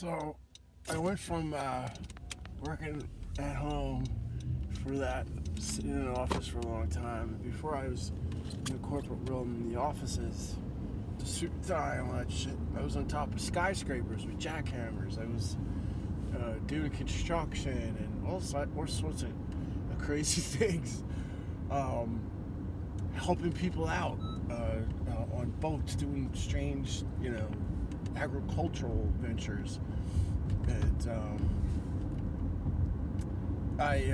So I went from working at home for that, sitting in an office for a long time. Before I was in the corporate world in the offices, the suit and tie and all that shit. I was on top of skyscrapers with jackhammers. I was doing construction and all sorts of crazy things. Helping people out on boats, doing strange, agricultural ventures. And I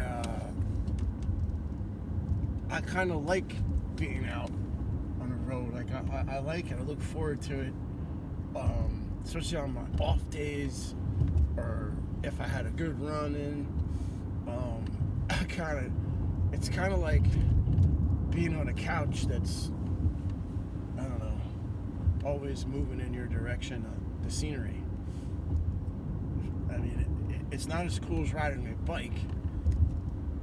kind of like being out on the road. Like I like it. I look forward to it, especially on my off days, or if I had a good run in. It's kind of like being on a couch that's, I don't know, always moving in your direction on the scenery. I mean, it's not as cool as riding a bike,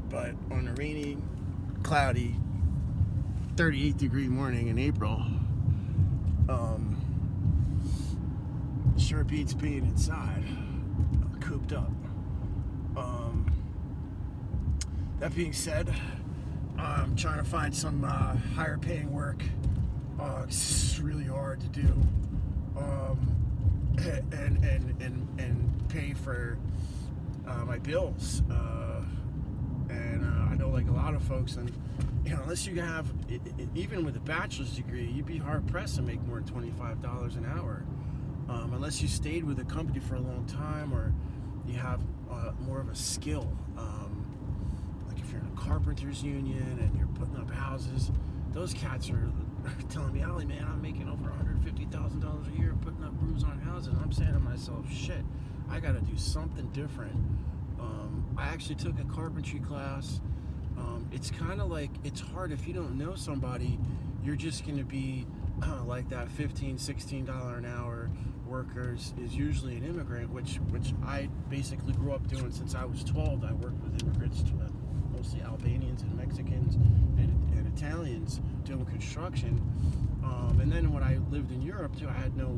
but on a rainy, cloudy, 38-degree morning in April, sure beats being inside, cooped up. That being said, I'm trying to find some higher paying work. It's really hard to do, and pay for my bills. And I know, like a lot of folks, and unless you have, even with a bachelor's degree, you'd be hard pressed to make more than $25 an hour, unless you stayed with a company for a long time, or you have more of a skill. Like if you're in a carpenters union and you're putting up houses, those cats are telling me, "Ollie, man, I'm making over $150,000 a year putting up roofs on houses." I'm saying to myself, "Shit, I got to do something different." I actually took a carpentry class. It's kind of like, it's hard if you don't know somebody. You're just going to be like that $15, $16 an hour workers is usually an immigrant, which I basically grew up doing since I was 12. I worked with immigrants, mostly Albanians and Mexicans and Italians, doing construction. And then when I lived in Europe too, I had no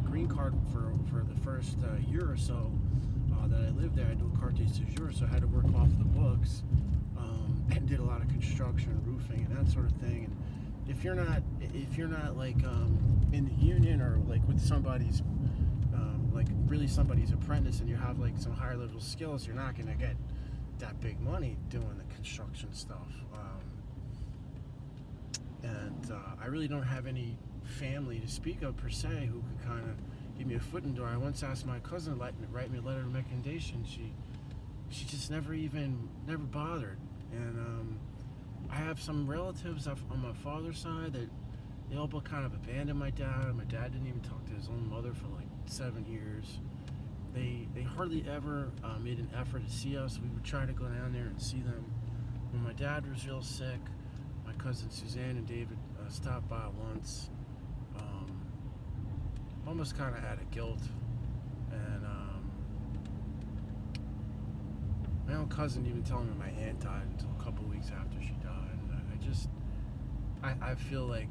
green card for the first year or so that I lived there. I had no carte de séjour, so I had to work off the books, and did a lot of construction, roofing, and that sort of thing. And if you're not like in the union, or like with somebody's like really somebody's apprentice, and you have like some higher level skills, you're not gonna get that big money doing the construction stuff. And I really don't have any family to speak of per se who could kind of give me a foot in the door. I once asked my cousin to write me a letter of recommendation. She just never bothered. And I have some relatives on my father's side that they all but kind of abandoned my dad. My dad didn't even talk to his own mother for like 7 years. They hardly ever made an effort to see us. We would try to go down there and see them. When my dad was real sick, my cousin Suzanne and David stopped by once. Almost kind of out of guilt. And my own cousin even told me my aunt died until a couple weeks after she died. And I feel like,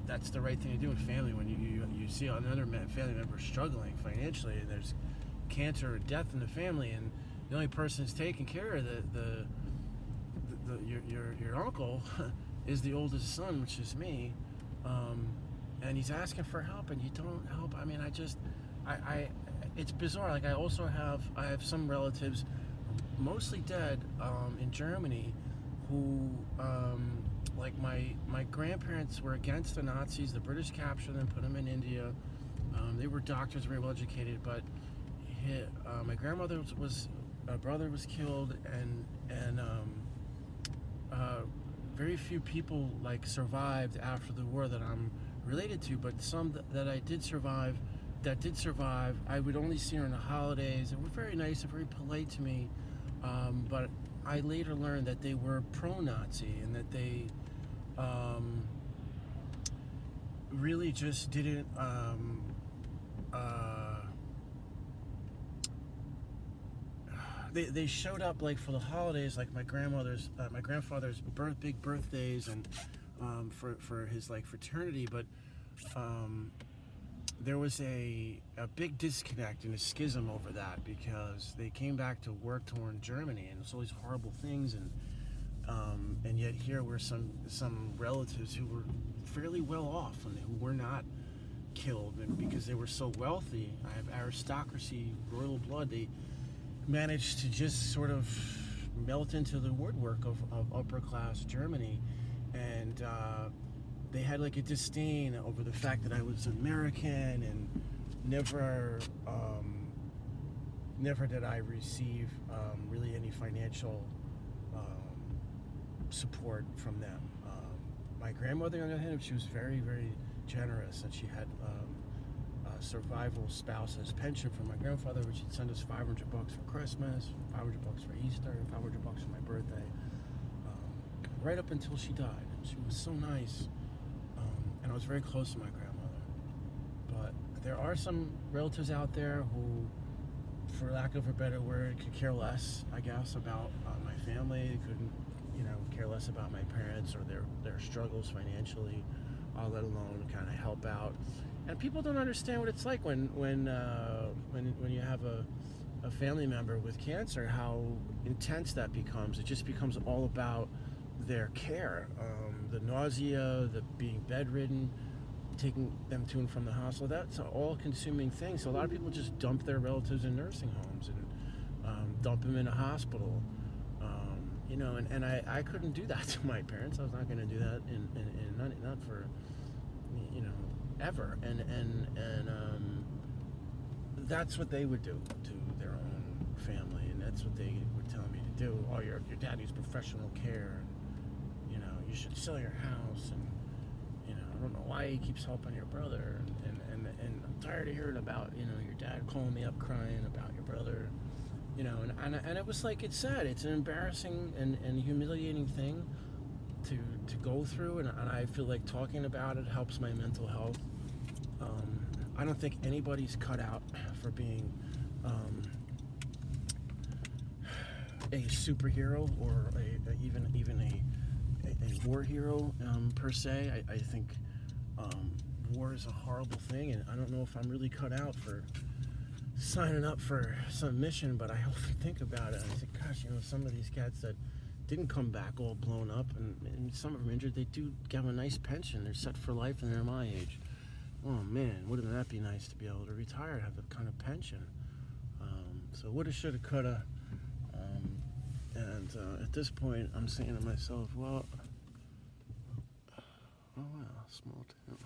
that's the right thing to do with family. When you see another family member struggling financially, and there's cancer or death in the family, and the only person who's taking care of your uncle is the oldest son, which is me, and he's asking for help, and you don't help. I mean, it's bizarre. Like I have some relatives, mostly dead, in Germany, who like my grandparents were against the Nazis. The British captured them, put them in India. They were doctors, very well educated, but my grandmother's brother was killed, and very few people like survived after the war that I'm related to. But some that did survive, I would only see her on the holidays. They were very nice and very polite to me, but I later learned that they were pro-Nazi, and that they really just didn't they showed up like for the holidays, like my grandfather's big birthdays, and for his like fraternity, but there was a big disconnect and a schism over that because they came back to war torn Germany and it's all these horrible things, and yet here were some relatives who were fairly well off and who were not killed, and because they were so wealthy, I have aristocracy, royal blood, they managed to just sort of melt into the woodwork of upper class Germany, and they had like a disdain over the fact that I was American, and never did I receive really any financial support from them. My grandmother, on the other hand, she was very, very generous, and she had a survival spouse's pension from my grandfather, which he'd send us $500 for Christmas, $500 for Easter, $500 for my birthday, right up until she died. She was so nice, and I was very close to my grandmother. But there are some relatives out there who, for lack of a better word, could care less, I guess, about my family. They couldn't, care less about my parents or their struggles financially, let alone kind of help out. And people don't understand what it's like when you have a family member with cancer, how intense that becomes. It just becomes all about their care, the nausea, the being bedridden, taking them to and from the hospital. That's an all-consuming thing. So a lot of people just dump their relatives in nursing homes and dump them in a hospital. And I couldn't do that to my parents. I was not going to do that, and not for, ever. And that's what they would do to their own family, and that's what they were telling me to do. Oh, your daddy's professional care. You should sell your house, and I don't know why he keeps helping your brother, and I'm tired of hearing about your dad calling me up crying about your brother. And it was like, it's sad. It's an embarrassing and humiliating thing to go through, and I feel like talking about it helps my mental health. I don't think anybody's cut out for being a superhero or even a war hero per se. I think war is a horrible thing, and I don't know if I'm really cut out for signing up for some mission, but I often think about it and I think, gosh, some of these cats that didn't come back all blown up and some of them injured, they do have a nice pension. They're set for life and they're my age. Oh man, wouldn't that be nice to be able to retire and have that kind of pension? So woulda, shoulda, coulda. And at this point, I'm saying to myself, well, oh wow, small town.